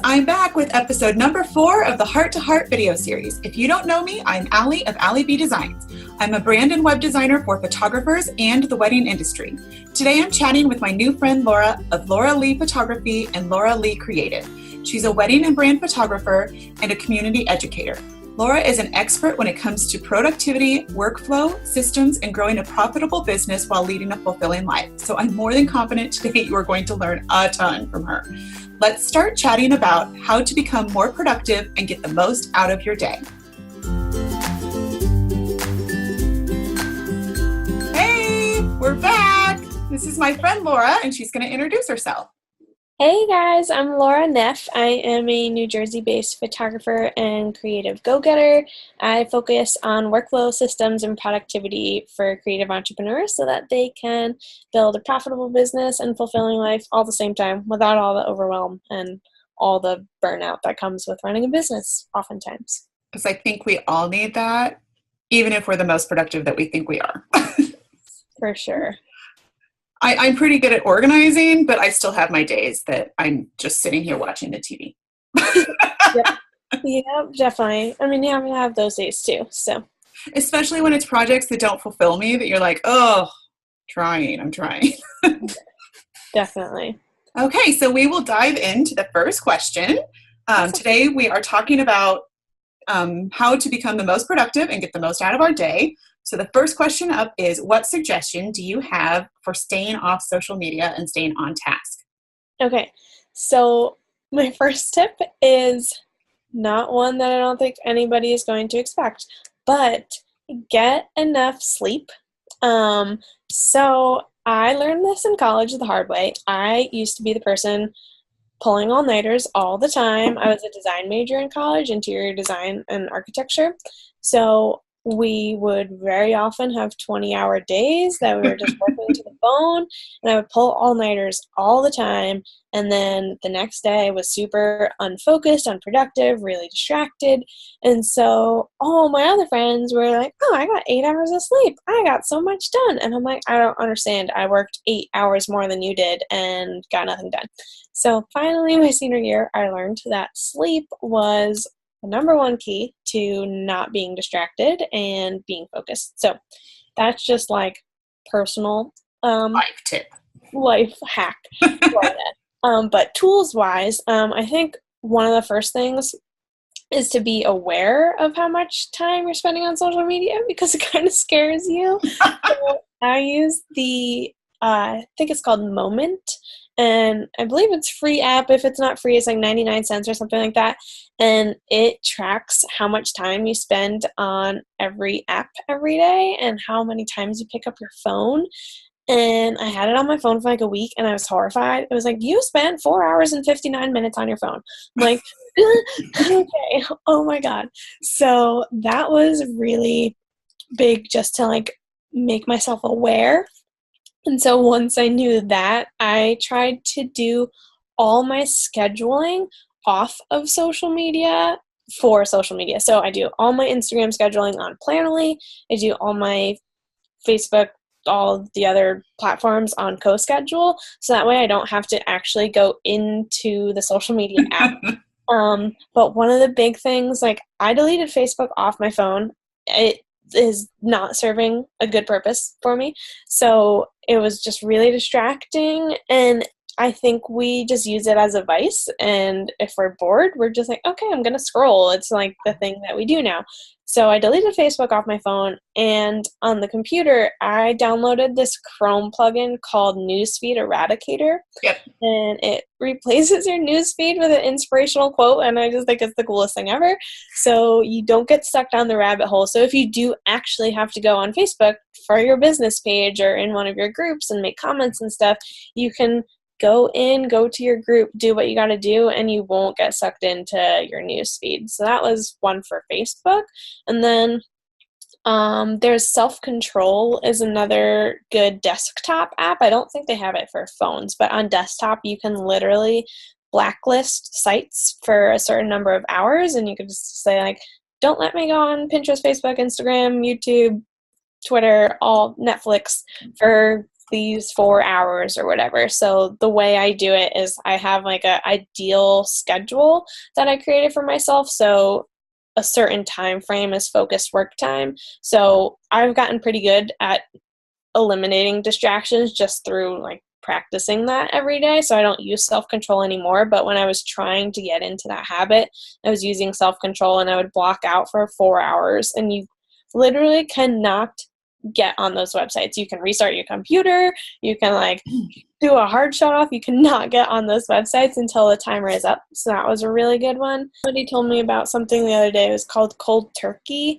I'm back with episode number 4 of the Heart to Heart video series. If you don't know me, I'm Allie of Allie B Designs. I'm a brand and web designer for photographers and the wedding industry. Today I'm chatting with my new friend Laura of Laura Lee Photography and Laura Lee Creative. She's a wedding and brand photographer and a community educator. Laura is an expert when it comes to productivity, workflow, systems, and growing a profitable business while leading a fulfilling life. So I'm more than confident today you are going to learn a ton from her. Let's start chatting about how to become more productive and get the most out of your day. Hey, we're back. This is my friend Laura, and she's going to introduce herself. Hey guys, I'm Laura Neff. I am a New Jersey-based photographer and creative go-getter. I focus on workflow systems and productivity for creative entrepreneurs so that they can build a profitable business and fulfilling life all at the same time without all the overwhelm and all the burnout that comes with running a business oftentimes. Because I think we all need that, even if we're the most productive that we think we are. For sure. I'm pretty good at organizing, but I still have my days that I'm just sitting here watching the TV. Yep, definitely. I mean, you have to have those days too. So, especially when it's projects that don't fulfill me, that you're like, oh, I'm trying. Definitely. Okay, so we will dive into the first question. Today we are talking about how to become the most productive and get the most out of our day. So the first question up is, what suggestion do you have for staying off social media and staying on task? Okay, so my first tip is not one that I don't think anybody is going to expect, but get enough sleep. So I learned this in college the hard way. I used to be the person pulling all-nighters all the time. I was a design major in college, interior design and architecture. So we would very often have 20-hour days that we were just working to the bone, and I would pull all-nighters all the time, and then the next day I was super unfocused, unproductive, really distracted, and so all my other friends were like, oh, I got 8 hours of sleep. I got so much done. And I'm like, I don't understand. I worked 8 hours more than you did and got nothing done. So finally, my senior year, I learned that sleep was the number one key to not being distracted and being focused. So that's just like personal life tip, life hack. But tools wise, I think one of the first things is to be aware of how much time you're spending on social media, because it kind of scares you. So I use I think it's called Moment, and I believe it's a free app. If it's not free, it's like 99 cents or something like that. And it tracks how much time you spend on every app every day and how many times you pick up your phone. And I had it on my phone for like a week, and I was horrified. It was like, you spent 4 hours and 59 minutes on your phone. I'm like, okay, oh my God. So that was really big, just to like make myself aware. And so once I knew that, I tried to do all my scheduling off of social media for social media. So I do all my Instagram scheduling on Planoly. I do all my Facebook, all the other platforms on CoSchedule. So that way I don't have to actually go into the social media app. But one of the big things, like I deleted Facebook off my phone. It is not serving a good purpose for me. So it was just really distracting, and I think we just use it as a vice, and if we're bored, we're just like, okay, I'm gonna scroll. It's like the thing that we do now. So I deleted Facebook off my phone, and on the computer, I downloaded this Chrome plugin called Newsfeed Eradicator. Yep. And it replaces your newsfeed with an inspirational quote, and I just think it's the coolest thing ever. So you don't get stuck down the rabbit hole. So if you do actually have to go on Facebook for your business page or in one of your groups and make comments and stuff, you can go to your group, do what you got to do, and you won't get sucked into your news feed. So that was one for Facebook. And then there's Self-Control is another good desktop app. I don't think they have it for phones, but on desktop, you can literally blacklist sites for a certain number of hours, and you can just say like, don't let me go on Pinterest, Facebook, Instagram, YouTube, Twitter, all Netflix for these 4 hours or whatever. So the way I do it is I have like a ideal schedule that I created for myself. So a certain time frame is focused work time. So I've gotten pretty good at eliminating distractions just through like practicing that every day. So I don't use self-control anymore. But when I was trying to get into that habit, I was using self-control, and I would block out for 4 hours, and you literally cannot get on those websites. You can restart your computer, you can like do a hard shut off, you cannot get on those websites until the timer is up. So that was a really good one. Somebody told me about something the other day. It was called cold turkey,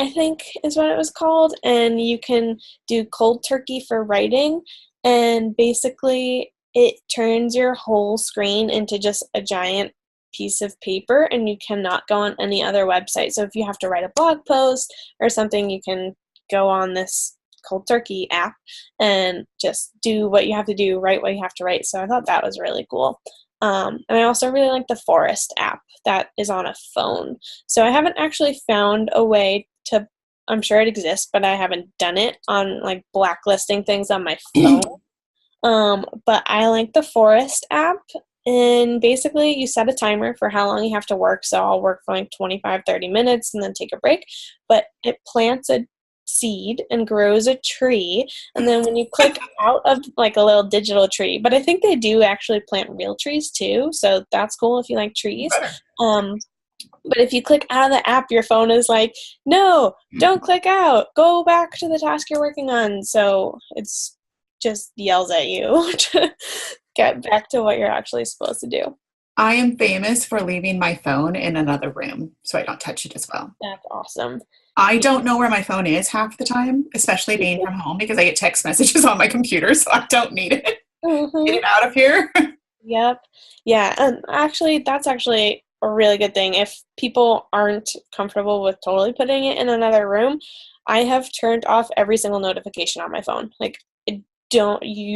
I think is what it was called. And you can do cold turkey for writing, and basically it turns your whole screen into just a giant piece of paper, and you cannot go on any other website. So if you have to write a blog post or something, you can go on this cold turkey app and just do what you have to do, write what you have to write. So I thought that was really cool. And I also really like the Forest app that is on a phone. So I haven't actually found a way to, I'm sure it exists, but I haven't done it on like blacklisting things on my phone. But I like the Forest app. And basically you set a timer for how long you have to work. So I'll work for like 25, 30 minutes and then take a break. But it plants a seed and grows a tree, and then when you click out of like a little digital tree, but I think they do actually plant real trees too, so that's cool if you like trees. But if you click out of the app, your phone is like, no, don't click out, go back to the task you're working on. So it's just yells at you to get back to what you're actually supposed to do. I am famous for leaving my phone in another room so I don't touch it as well. That's awesome. I don't know where my phone is half the time, especially being from home, because I get text messages on my computer, so I don't need it. Get it out of here. Yep. Yeah, and actually, that's actually a really good thing. If people aren't comfortable with totally putting it in another room, I have turned off every single notification on my phone. Like, you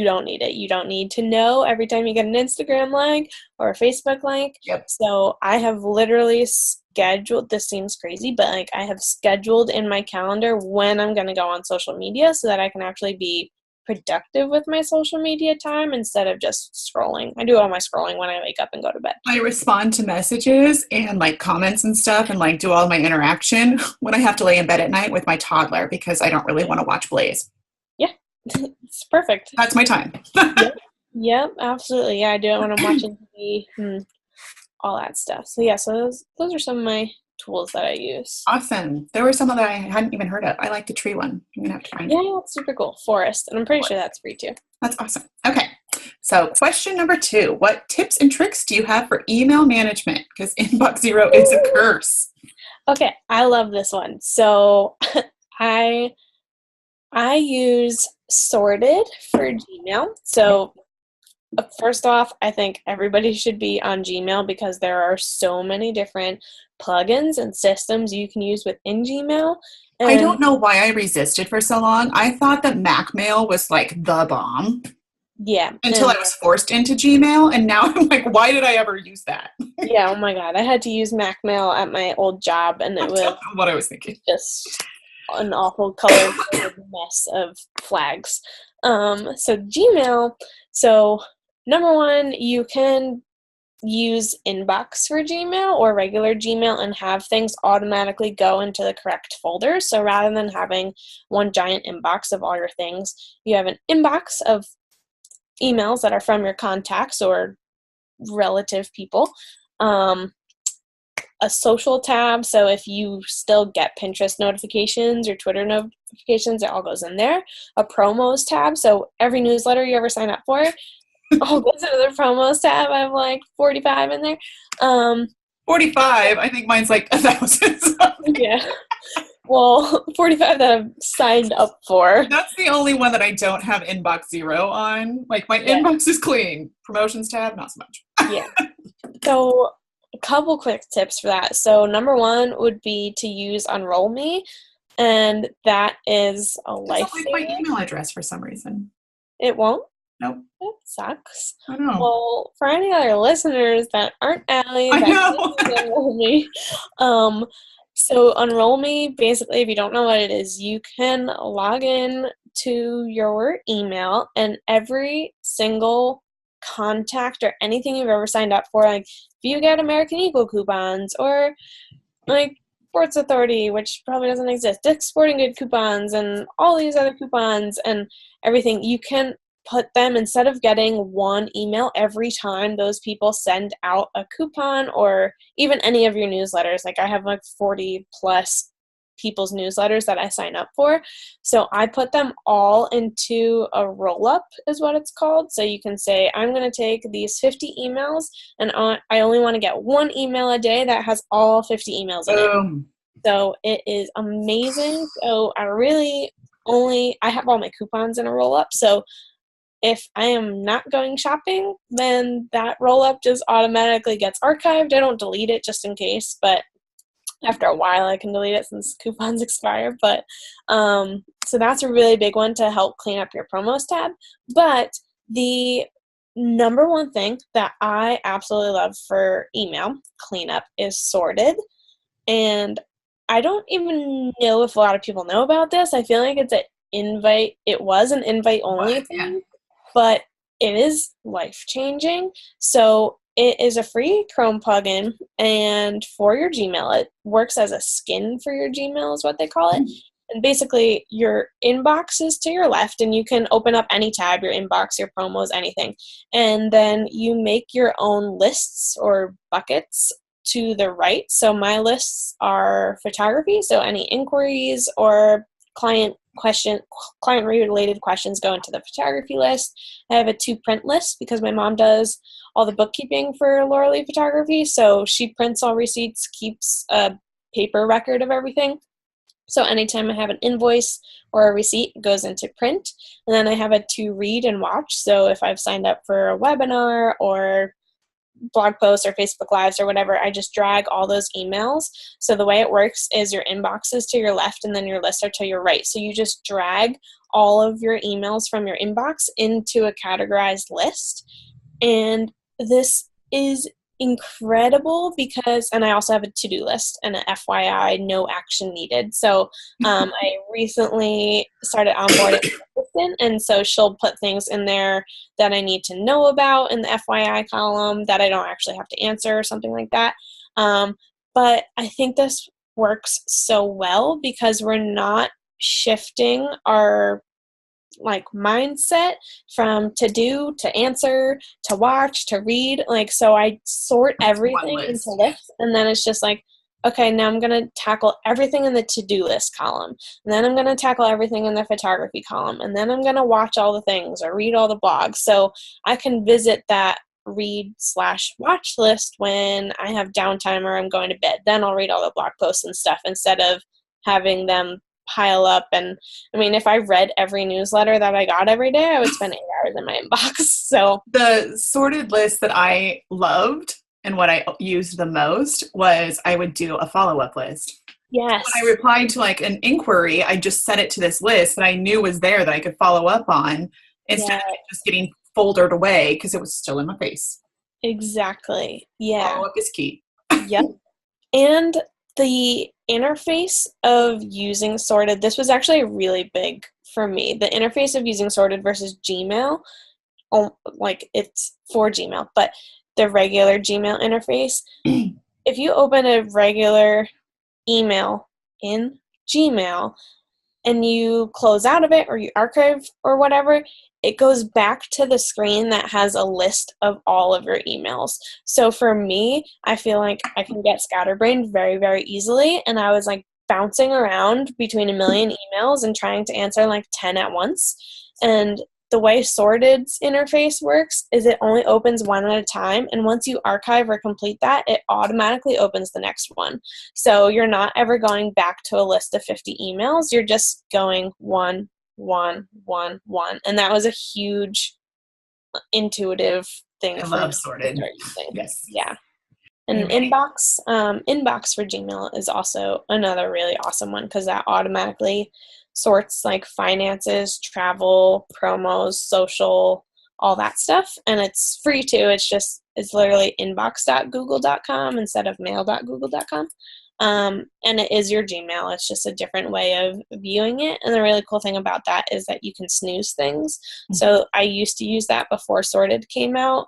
don't need it. You don't need to know every time you get an Instagram like or a Facebook like. Yep. So I have literally scheduled, this seems crazy, but like I have scheduled in my calendar when I'm going to go on social media so that I can actually be productive with my social media time instead of just scrolling. I do all my scrolling when I wake up and go to bed. I respond to messages and like comments and stuff and like do all my interaction when I have to lay in bed at night with my toddler because I don't really want to watch Blaze. Yeah. It's perfect. That's my time. Yep, absolutely. Yeah, I do it when I'm watching TV, all that stuff. So yeah, so those are some of my tools that I use. Awesome. There were some that I hadn't even heard of. I like the tree one. I'm going to have to find it. Yeah, it's super cool. Forest. And I'm pretty sure that's free too. That's awesome. Okay. So question number 2, what tips and tricks do you have for email management? Because inbox zero is a curse. Okay, I love this one. So I use Sorted for Gmail. So first off, I think everybody should be on Gmail because there are so many different plugins and systems you can use within Gmail. And I don't know why I resisted for so long. I thought that Mac Mail was like the bomb. Yeah. Until I was forced into Gmail, and now I'm like, why did I ever use that? Yeah, oh my God. I had to use Mac Mail at my old job, and it was what I was thinking. Just an awful color mess of flags. So Gmail, so number one, you can use Inbox for Gmail or regular Gmail and have things automatically go into the correct folder. So rather than having one giant inbox of all your things, you have an inbox of emails that are from your contacts or relative people. A social tab, so if you still get Pinterest notifications or Twitter notifications, it all goes in there. A promos tab, so every newsletter you ever sign up for all goes into the promos tab. I have like 45 in there. 45? I think mine's like 1,000. Yeah. Well, 45 that I've signed up for. That's the only one that I don't have inbox zero on. Like my inbox is clean. Promotions tab, not so much. Yeah. So a couple quick tips for that. So number one would be to use Unroll Me, and that is a life. It doesn't like my email address for some reason. It won't? Nope. That sucks. I know. Well, for any other listeners that aren't Allie, I know. Unroll Me, So Unroll Me, basically, if you don't know what it is, you can log in to your email, and every single contact or anything you've ever signed up for, like if you get American Eagle coupons or like Sports Authority, which probably doesn't exist, Dick's Sporting Good coupons and all these other coupons and everything, you can put them, instead of getting one email every time those people send out a coupon or even any of your newsletters. Like I have like 40 plus people's newsletters that I sign up for. So I put them all into a roll-up is what it's called. So you can say, I'm going to take these 50 emails and I only want to get one email a day that has all 50 emails in it. So it is amazing. So I have all my coupons in a roll-up. So if I am not going shopping, then that roll-up just automatically gets archived. I don't delete it just in case, but after a while I can delete it since coupons expire. But so that's a really big one to help clean up your promos tab. But the number one thing that I absolutely love for email cleanup is Sorted. And I don't even know if a lot of people know about this. I feel like it was an invite only thing, but it is life-changing. So it is a free Chrome plugin, and for your Gmail, it works as a skin for your Gmail is what they call it. And basically, your inbox is to your left, and you can open up any tab, your inbox, your promos, anything. And then you make your own lists or buckets to the right. So my lists are photography, so any inquiries or client-related questions go into the photography list. I have a 2-print list because my mom does all the bookkeeping for Laura Lee Photography, so she prints all receipts, keeps a paper record of everything. So anytime I have an invoice or a receipt, it goes into print. And then I have a 2 read and watch. So if I've signed up for a webinar or blog posts or Facebook Lives or whatever, I just drag all those emails. So the way it works is your inbox is to your left and then your lists are to your right. So you just drag all of your emails from your inbox into a categorized list. And this is incredible because, and I also have a to-do list and an FYI, no action needed. So I recently started onboarding an assistant, and so she'll put things in there that I need to know about in the FYI column that I don't actually have to answer or something like that. But I think this works so well because we're not shifting our mindset from to do to answer to watch to read. So I sort everything into lists, and then it's just okay, now I'm going to tackle everything in the to-do list column, and then I'm going to tackle everything in the photography column, and then I'm going to watch all the things or read all the blogs. So I can visit that read/watch list when I have downtime or I'm going to bed. Then I'll read all the blog posts and stuff instead of having them pile up. And I mean, if I read every newsletter that I got every day, I would spend 8 hours in my inbox. So the sorted list that I loved and what I used the most was I would do a follow-up list. Yes. When I replied to an inquiry, I just set it to this list that I knew was there that I could follow up on instead of it just getting foldered away because it was still in my face. Exactly. Yeah. Follow-up is key. Yep. And the interface of using Sorted, this was actually really big for me. The interface of using Sorted versus Gmail, it's for Gmail, but the regular Gmail interface, if you open a regular email in Gmail and you close out of it or you archive or whatever, it goes back to the screen that has a list of all of your emails. So for me, I feel like I can get scatterbrained very, very easily. And I was bouncing around between a million emails and trying to answer 10 at once. And the way Sorted's interface works is it only opens one at a time. And once you archive or complete that, it automatically opens the next one. So you're not ever going back to a list of 50 emails. You're just going one. And that was a huge intuitive thing. I love Sorted. Yes. Yeah. And Inbox for Gmail is also another really awesome one because that automatically sorts finances, travel, promos, social, all that stuff. And it's free too. It's literally inbox.google.com instead of mail.google.com. And it is your Gmail. It's just a different way of viewing it. And the really cool thing about that is that you can snooze things. So I used to use that before Sorted came out.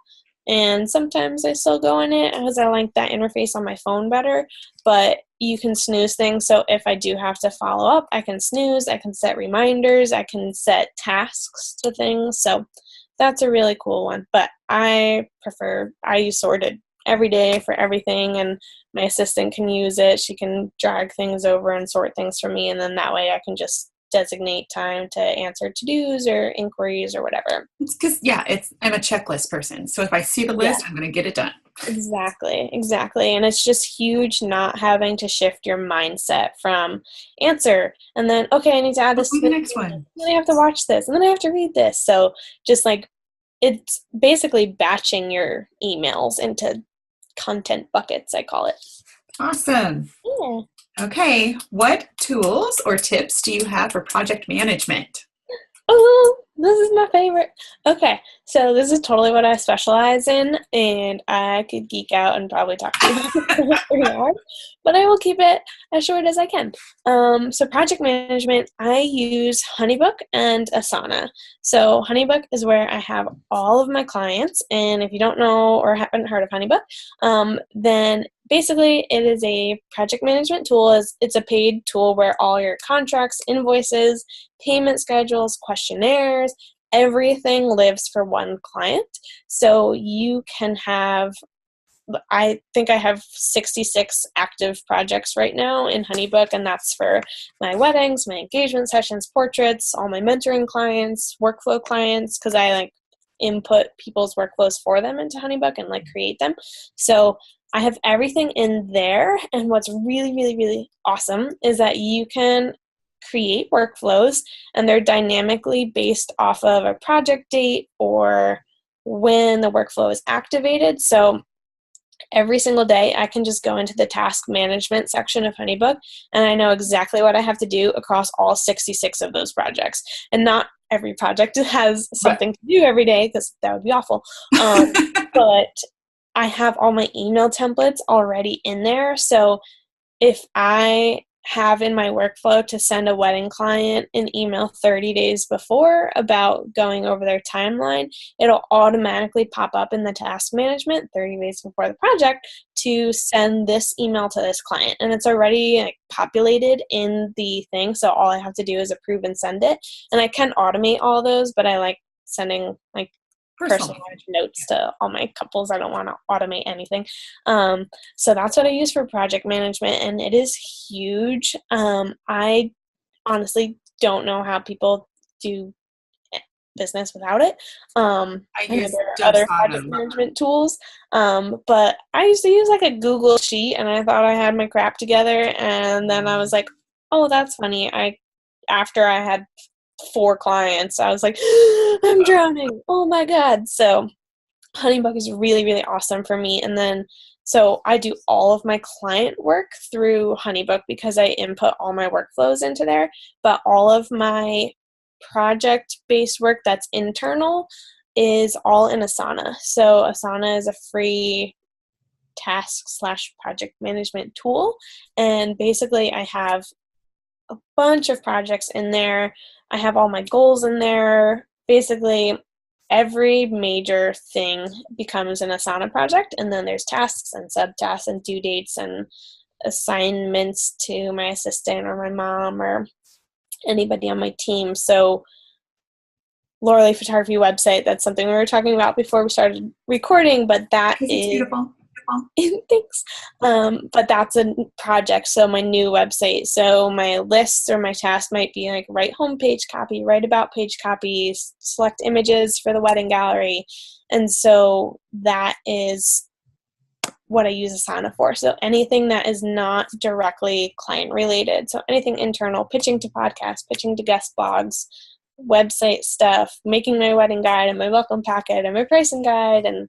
And sometimes I still go in it because I like that interface on my phone better. But you can snooze things. So if I do have to follow up, I can snooze. I can set reminders. I can set tasks to things. So that's a really cool one. But I use Sorted every day for everything. And my assistant can use it. She can drag things over and sort things for me. And then that way I can just designate time to answer to-dos or inquiries or whatever. It's because, I'm a checklist person. So if I see the list, I'm going to get it done. Exactly. And it's just huge not having to shift your mindset from answer and then, okay, I need to add this to the next one. And then I have to watch this and then I have to read this. So just like, it's basically batching your emails into content buckets, I call it. Awesome. Yeah. Okay, what tools or tips do you have for project management? Oh, this is my favorite. Okay, so this is totally what I specialize in, and I could geek out and probably talk to you for 3 hours, but I will keep it as short as I can. So project management, I use Honeybook and Asana. So Honeybook is where I have all of my clients, and if you don't know or haven't heard of Honeybook, then basically it is a project management tool. It's a paid tool where all your contracts, invoices, payment schedules, questionnaires, everything lives for one client. So you can have, I think I have 66 active projects right now in Honeybook, and that's for my weddings, my engagement sessions, portraits, all my mentoring clients, workflow clients, because I input people's workflows for them into Honeybook and create them. So I have everything in there, and what's really, really, really awesome is that you can create workflows, and they're dynamically based off of a project date or when the workflow is activated. So every single day, I can just go into the task management section of Honeybook, and I know exactly what I have to do across all 66 of those projects. And not every project has something to do every day, because that would be awful. But I have all my email templates already in there. So if I have in my workflow to send a wedding client an email 30 days before about going over their timeline, it'll automatically pop up in the task management 30 days before the project to send this email to this client. And it's already populated in the thing. So all I have to do is approve and send it. And I can automate all those, but I like sending personalized notes to all my couples. I don't want to automate anything. So that's what I use for project management, and it is huge. I honestly don't know how people do business without it. I use other project management tools, but I used to use a Google Sheet, and I thought I had my crap together, and then I was like, oh, that's funny. After I had 4 clients, I was like, I'm drowning. Oh my God. So Honeybook is really, really awesome for me. And then, so I do all of my client work through Honeybook because I input all my workflows into there, but all of my project-based work that's internal is all in Asana. So Asana is a free task/project management tool. And basically I have a bunch of projects in there. I have all my goals in there. Basically, every major thing becomes an Asana project, and then there's tasks and subtasks and due dates and assignments to my assistant or my mom or anybody on my team. So Laura Neff Photography website, that's something we were talking about before we started recording, but that is beautiful. Thanks. But that's a project. So my new website. So my lists or my tasks might be write homepage copy, write about page copies, select images for the wedding gallery. And so that is what I use Asana for. So anything that is not directly client related. So anything internal, pitching to podcasts, pitching to guest blogs, website stuff, making my wedding guide and my welcome packet and my pricing guide and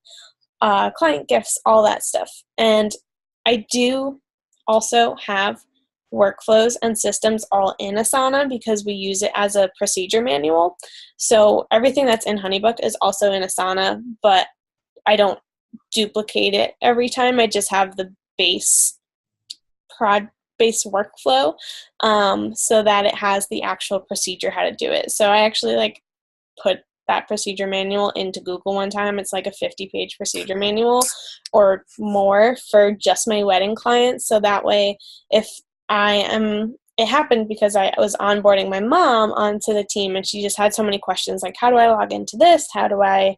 client gifts, all that stuff. And I do also have workflows and systems all in Asana because we use it as a procedure manual. So everything that's in Honeybook is also in Asana, but I don't duplicate it every time. I just have the base prod-based workflow, so that it has the actual procedure how to do it. So I actually like put that procedure manual into Google one time. It's like a 50-page procedure manual or more for just my wedding clients. So that way, if it happened because I was onboarding my mom onto the team, and she just had so many questions like, how do I log into this? How do I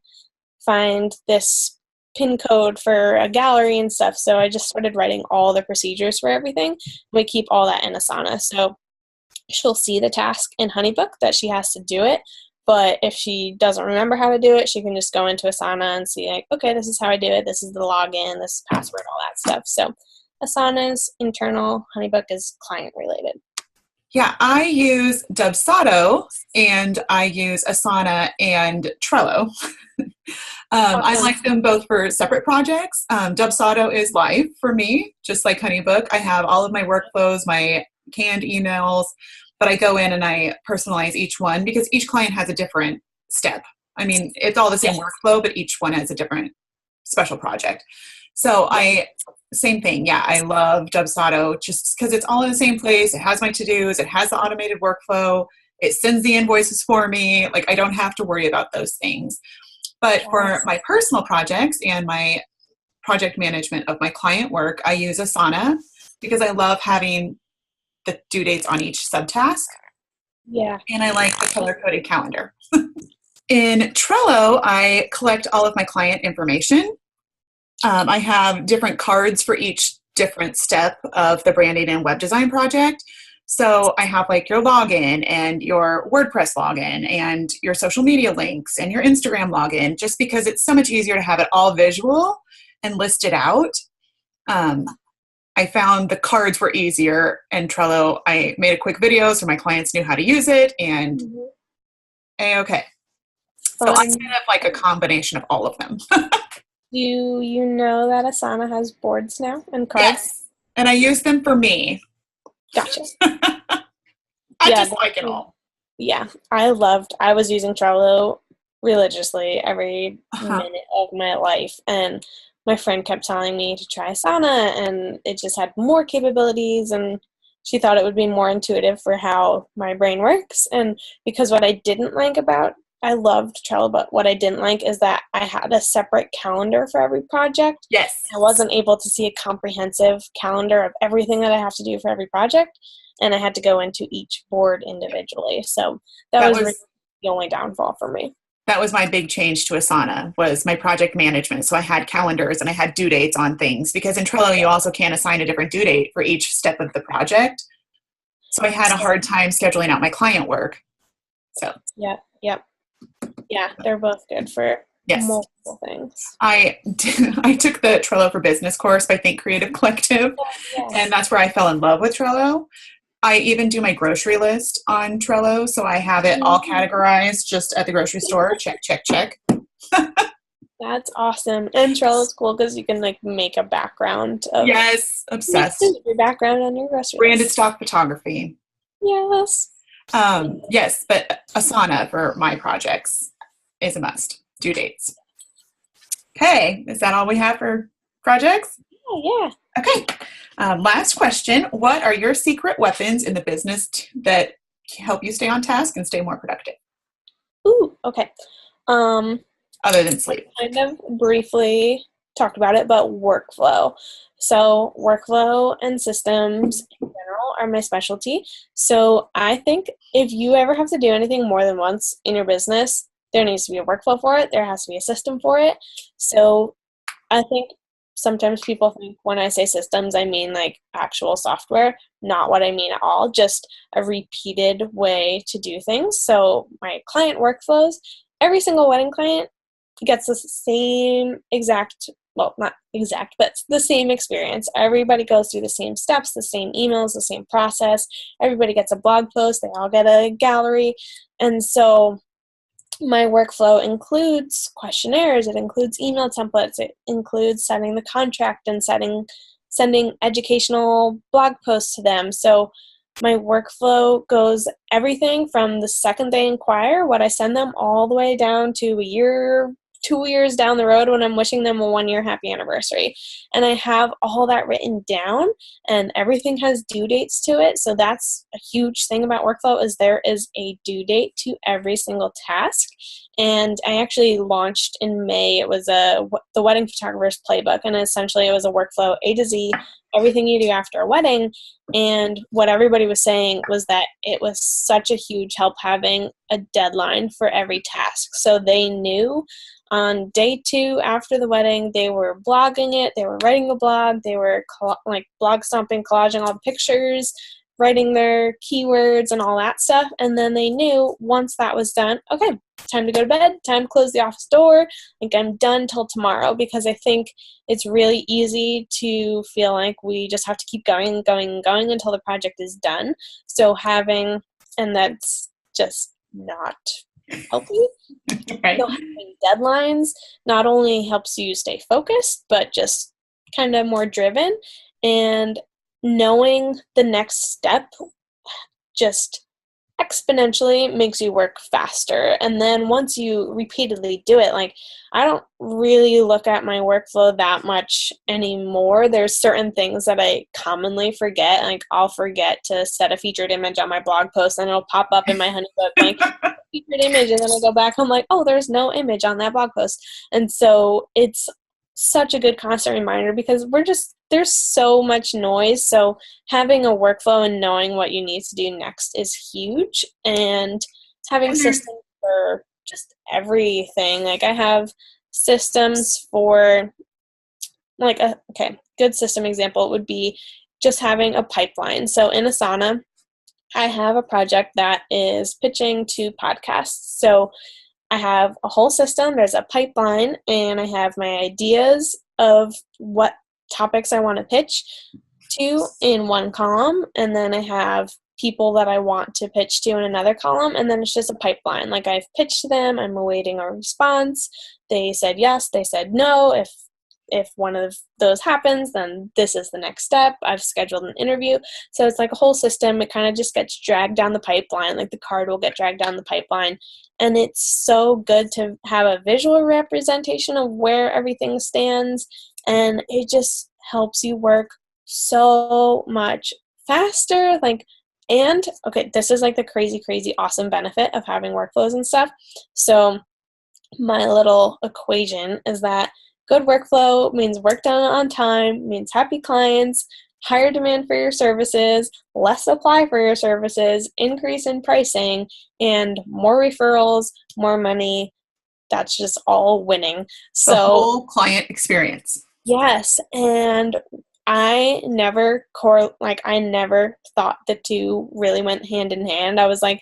find this pin code for a gallery and stuff? So I just started writing all the procedures for everything. We keep all that in Asana. So she'll see the task in Honeybook that she has to do it. But if she doesn't remember how to do it, she can just go into Asana and see, like, okay, this is how I do it. This is the login, this is password, all that stuff. So Asana is internal. Honeybook is client related. Yeah, I use Dubsado, and I use Asana and Trello. I like them both for separate projects. Dubsado is live for me, just like Honeybook. I have all of my workflows, my canned emails, but I go in and I personalize each one because each client has a different step. I mean, it's all the same workflow, but each one has a different special project. So same thing. Yeah, I love Dubsado just because it's all in the same place. It has my to-dos. It has the automated workflow. It sends the invoices for me. Like, I don't have to worry about those things. But for my personal projects and my project management of my client work, I use Asana because I love having the due dates on each subtask. Yeah. And I like the color-coded calendar. In Trello, I collect all of my client information. I have different cards for each different step of the branding and web design project. So I have like your login and your WordPress login and your social media links and your Instagram login, just because it's so much easier to have it all visual and listed out. I found the cards were easier in Trello. I made a quick video so my clients knew how to use it, and okay. So I set up like a combination of all of them. Do you know that Asana has boards now and cards? Yes, and I use them for me. Gotcha. I just like it all. Yeah, I was using Trello religiously every minute of my life, and my friend kept telling me to try Asana, and it just had more capabilities, and she thought it would be more intuitive for how my brain works. And because I loved Trello, but what I didn't like is that I had a separate calendar for every project. Yes. I wasn't able to see a comprehensive calendar of everything that I have to do for every project, and I had to go into each board individually. So that was really the only downfall for me. That was my big change to Asana, was my project management. So I had calendars and I had due dates on things, because in Trello you also can't assign a different due date for each step of the project. So I had a hard time scheduling out my client work. So yeah, they're both good for multiple things. I took the Trello for Business course by Think Creative Collective, and that's where I fell in love with Trello. I even do my grocery list on Trello, so I have it all categorized just at the grocery store. Check, check, check. That's awesome. And Trello's cool because you can like make a background of obsessed. Your background on your grocery branded list. stock photography. Yes. Yes, but Asana for my projects is a must. Due dates. Okay, is that all we have for projects? Yeah. Okay. Last question. What are your secret weapons in the business that help you stay on task and stay more productive? Ooh, okay. Other than sleep. Kind of briefly talked about it, but workflow. So workflow and systems in general are my specialty. So I think if you ever have to do anything more than once in your business, there needs to be a workflow for it. There has to be a system for it. So I think sometimes people think when I say systems, I mean like actual software. Not what I mean at all, just a repeated way to do things. So my client workflows, every single wedding client gets the same exact, well, not exact, but the same experience. Everybody goes through the same steps, the same emails, the same process. Everybody gets a blog post. They all get a gallery. And so my workflow includes questionnaires, it includes email templates, it includes setting the contract and sending educational blog posts to them. So my workflow goes everything from the second they inquire, what I send them, all the way down to a year 2 years down the road when I'm wishing them a 1-year happy anniversary. And I have all that written down, and everything has due dates to it. So that's a huge thing about workflow, is there is a due date to every single task. And I actually launched in May. It was the Wedding Photographer's Playbook, and essentially it was a workflow A to Z, everything you do after a wedding. And what everybody was saying was that it was such a huge help having a deadline for every task. So they knew on day 2 after the wedding, they were blogging it, they were writing a blog, they were blog stomping, collaging all the pictures, writing their keywords and all that stuff. And then they knew once that was done, okay, time to go to bed, time to close the office door, like I'm done till tomorrow. Because I think it's really easy to feel like we just have to keep going and going and going until the project is done. So and that's just not healthy. Right. So having deadlines not only helps you stay focused, but just kind of more driven, and knowing the next step just exponentially makes you work faster. And then once you repeatedly do it, like, I don't really look at my workflow that much anymore. There's certain things that I commonly forget. Like, I'll forget to set a featured image on my blog post, and it'll pop up in my honeybook like featured image, and then I go back, I'm like, oh, there's no image on that blog post. And so it's such a good constant reminder, because there's so much noise. So having a workflow and knowing what you need to do next is huge. And having systems for just everything. Like, I have systems for, like, good system example would be just having a pipeline. So in Asana, I have a project that is pitching to podcasts. So I have a whole system, there's a pipeline, and I have my ideas of what topics I want to pitch to in one column, and then I have people that I want to pitch to in another column, and then it's just a pipeline. Like, I've pitched to them, I'm awaiting a response. They said yes, they said no. If one of those happens, then this is the next step. I've scheduled an interview. So it's like a whole system. It kind of just gets dragged down the pipeline. Like, the card will get dragged down the pipeline. And it's so good to have a visual representation of where everything stands. And it just helps you work so much faster. This is like the crazy, crazy awesome benefit of having workflows and stuff. So my little equation is that good workflow means work done on time, means happy clients, higher demand for your services, less supply for your services, increase in pricing, and more referrals, more money. That's just all winning. The whole client experience. Yes, and I never thought the two really went hand in hand. I was like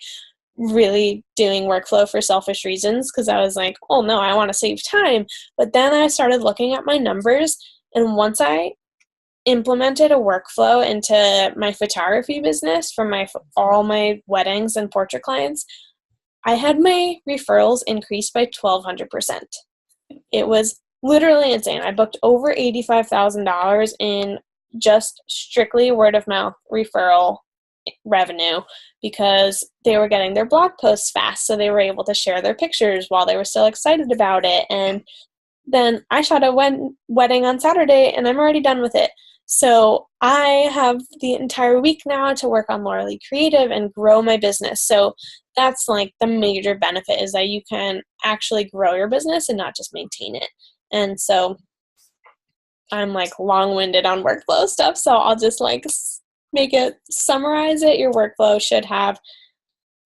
really doing workflow for selfish reasons, because I was like, oh no, I want to save time. But then I started looking at my numbers, and once I implemented a workflow into my photography business for all my weddings and portrait clients, I had my referrals increase by 1,200%. It was literally insane. I booked over $85,000 in just strictly word of mouth referral revenue, because they were getting their blog posts fast, so they were able to share their pictures while they were still excited about it. And then I shot a wedding on Saturday, and I'm already done with it. So I have the entire week now to work on Laura Lee Creative and grow my business. So that's like the major benefit, is that you can actually grow your business and not just maintain it. And so I'm like long-winded on workflow stuff, so I'll just summarize it. Your workflow should have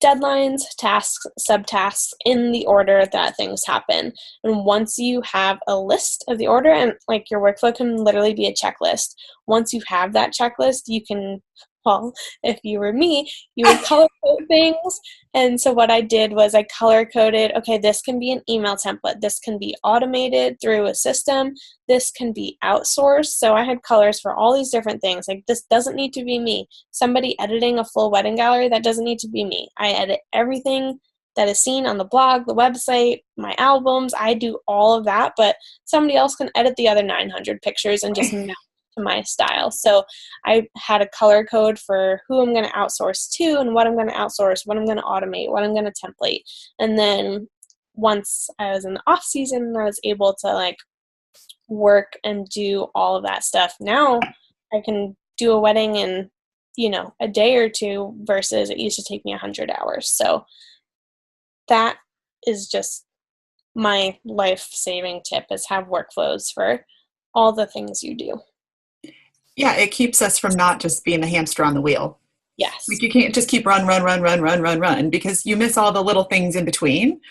deadlines, tasks, subtasks in the order that things happen. And once you have a list of the order, and like your workflow can literally be a checklist. Once you have that checklist, you can, well, if you were me, you would color code things. And so what I did was I color coded, okay, this can be an email template. This can be automated through a system. This can be outsourced. So I had colors for all these different things. Like, this doesn't need to be me. Somebody editing a full wedding gallery, that doesn't need to be me. I edit everything that is seen on the blog, the website, my albums. I do all of that, but somebody else can edit the other 900 pictures and just map to my style. So I had a color code for who I'm going to outsource to, and what I'm going to outsource, what I'm going to automate, what I'm going to template. And then once I was in the off season, I was able to like work and do all of that stuff. Now I can do a wedding in, a day or two versus it used to take me 100 hours. So that is just my life-saving tip, is have workflows for all the things you do. Yeah, it keeps us from not just being the hamster on the wheel. Yes. Like you can't just keep run, because you miss all the little things in between.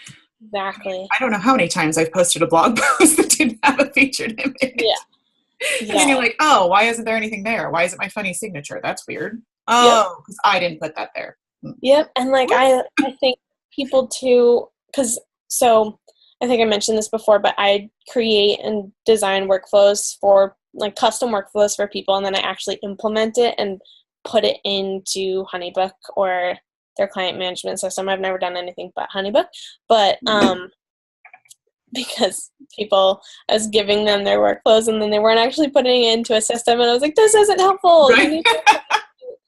Exactly. I don't know how many times I've posted a blog post that didn't have a featured image. Yeah. And then you're like, oh, why isn't there anything there? Why is it my funny signature? That's weird. Oh, because I didn't put that there. Yep. And like, I think people too, so I think I mentioned this before, but I create and design workflows for like custom workflows for people. And then I actually implement it and put it into HoneyBook or their client management system. I've never done anything but HoneyBook, but, because I was giving them their workflows and then they weren't actually putting it into a system. And I was like, this isn't helpful. Right. You need to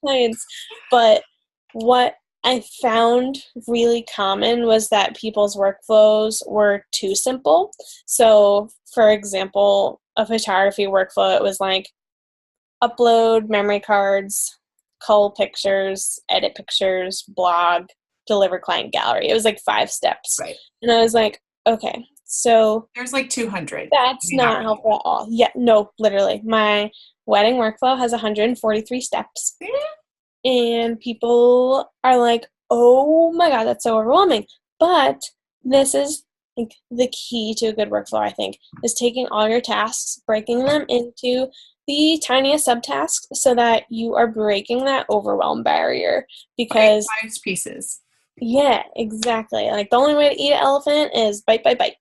clients. But what I found really common was that people's workflows were too simple. So for example, a photography workflow, it was like upload memory cards, cull pictures, edit pictures, blog, deliver client gallery. It was like 5 steps. Right. And I was like, okay, so there's like 200. That's not helpful at all. Yeah, no, literally. My wedding workflow has 143 steps. And people are like, oh my God, that's so overwhelming. But this is like the key to a good workflow, I think, is taking all your tasks, breaking them into the tiniest subtasks so that you are breaking that overwhelm barrier. Because 5 pieces. Yeah, exactly. Like the only way to eat an elephant is bite, bite, bite.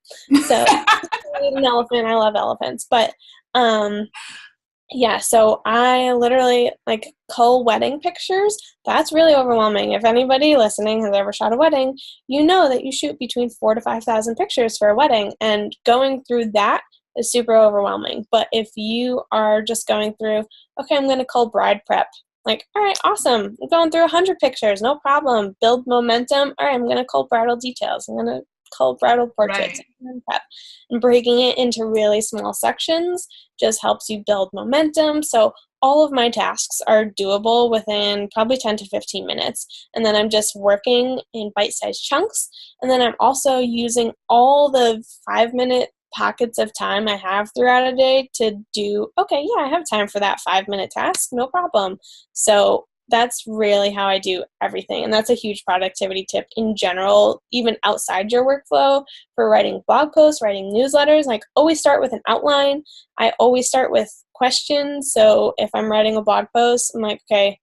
So eat an elephant. I love elephants. But yeah, so I literally like cull wedding pictures. That's really overwhelming. If anybody listening has ever shot a wedding, you know that you shoot between 4,000 to 5,000 pictures for a wedding, and going through that is super overwhelming. But if you are just going through, okay, I'm going to cull bride prep. Like, all right, awesome. I'm going through 100 pictures, no problem. Build momentum. All right, I'm going to cull bridal details. I'm going to cull bridal portraits. Right. And breaking it into really small sections just helps you build momentum. So all of my tasks are doable within probably 10 to 15 minutes. And then I'm just working in bite-sized chunks. And then I'm also using all the 5-minute pockets of time I have throughout a day to do, okay, yeah, I have time for that 5-minute task, no problem. So that's really how I do everything. And that's a huge productivity tip in general, even outside your workflow, for writing blog posts, writing newsletters. Like, always start with an outline. I always start with questions. So if I'm writing a blog post, I'm like, okay,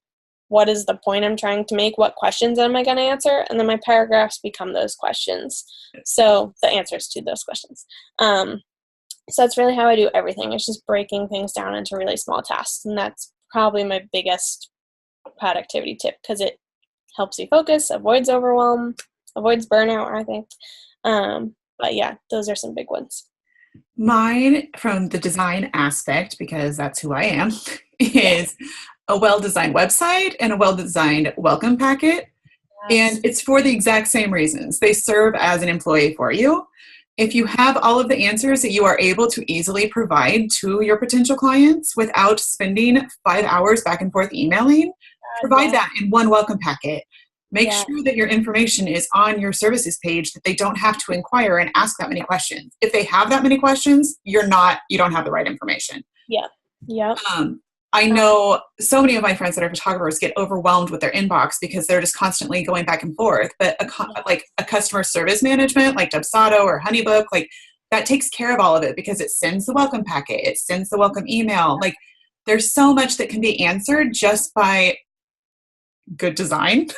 what is the point I'm trying to make? What questions am I going to answer? And then my paragraphs become those questions. So the answers to those questions. So that's really how I do everything. It's just breaking things down into really small tasks. And that's probably my biggest productivity tip, because it helps you focus, avoids overwhelm, avoids burnout, I think. But yeah, those are some big ones. Mine, from the design aspect, because that's who I am, is a well-designed website and a well-designed welcome packet. Yes. And it's for the exact same reasons. They serve as an employee for you. If you have all of the answers that you are able to easily provide to your potential clients without spending 5 hours back and forth emailing, provide that in one welcome packet. Make sure that your information is on your services page, that they don't have to inquire and ask that many questions. If they have that many questions, you don't have the right information. Yeah. I know so many of my friends that are photographers get overwhelmed with their inbox because they're just constantly going back and forth. But like a customer service management, like Dubsado or HoneyBook, like that takes care of all of it, because it sends the welcome packet, it sends the welcome email. Like, there's so much that can be answered just by good design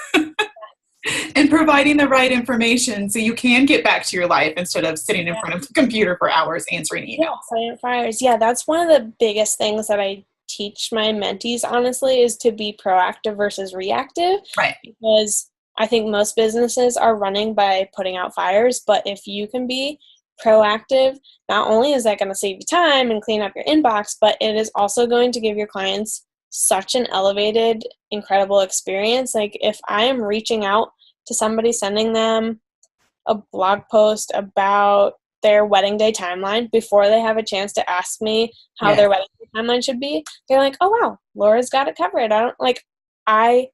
and providing the right information so you can get back to your life instead of sitting in front of the computer for hours answering emails. Yeah, that's one of the biggest things that I teach my mentees, honestly, is to be proactive versus reactive. Right. Because I think most businesses are running by putting out fires, but if you can be proactive, not only is that going to save you time and clean up your inbox, but it is also going to give your clients such an elevated, incredible experience. Like, if I am reaching out to somebody, sending them a blog post about their wedding day timeline before they have a chance to ask me how their wedding day timeline should be, they're like, oh wow, Laura's got it covered. I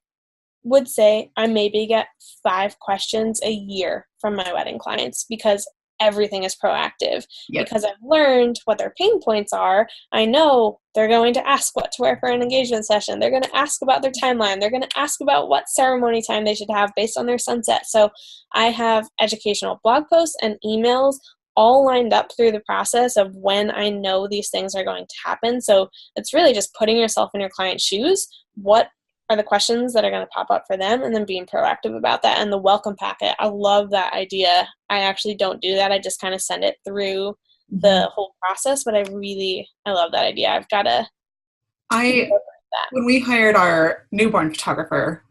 would say I maybe get 5 questions a year from my wedding clients because everything is proactive. Because I've learned what their pain points are. I know they're going to ask what to wear for an engagement session. They're going to ask about their timeline. They're going to ask about what ceremony time they should have based on their sunset. So I have educational blog posts and emails all lined up through the process of when I know these things are going to happen. So it's really just putting yourself in your client's shoes. What are the questions that are going to pop up for them, and then being proactive about that. And the welcome packet, I love that idea. I actually don't do that. I just kind of send it through the whole process, but I love that idea. I've got to when we hired our newborn photographer,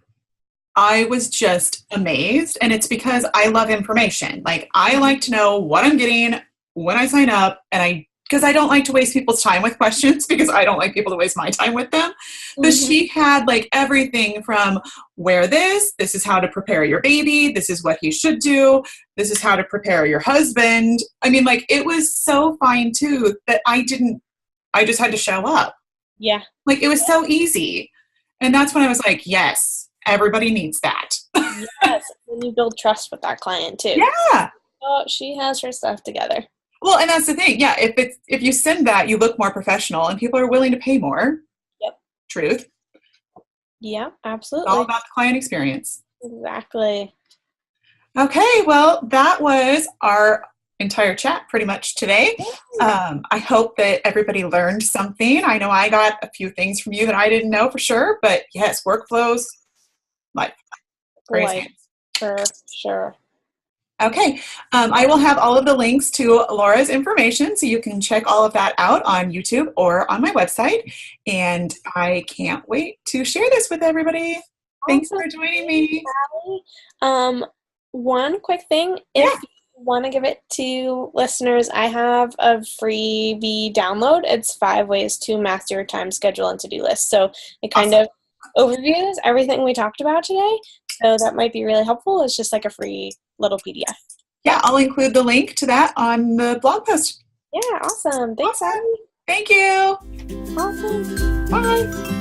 I was just amazed. And it's because I love information. Like, I like to know what I'm getting when I sign up, and because I don't like to waste people's time with questions, because I don't like people to waste my time with them. But she had like everything from wear this is how to prepare your baby, this is what he should do, this is how to prepare your husband. I mean, like, it was so fine-tuned that I just had to show up. Yeah. Like, it was so easy. And that's when I was like, yes, everybody needs that. Yes. And you build trust with that client too. Yeah. Oh, she has her stuff together. Well, and that's the thing. Yeah, if you send that, you look more professional, and people are willing to pay more. Yep. Truth. Yeah, absolutely. It's all about the client experience. Exactly. Okay, well, that was our entire chat pretty much today. I hope that everybody learned something. I know I got a few things from you that I didn't know for sure, but yes, workflows, life. Life, for sure. Okay, I will have all of the links to Laura's information, so you can check all of that out on YouTube or on my website. And I can't wait to share this with everybody. Awesome. Thanks for joining me. One quick thing, if you want to give it to listeners, I have a freebie download. It's 5 ways to master your time schedule and to-do list. So it kind of overviews everything we talked about today. So that might be really helpful. It's just like a free little PDF. Yeah, I'll include the link to that on the blog post. Yeah, awesome. Thanks, Abby. Thank you. Awesome. Bye.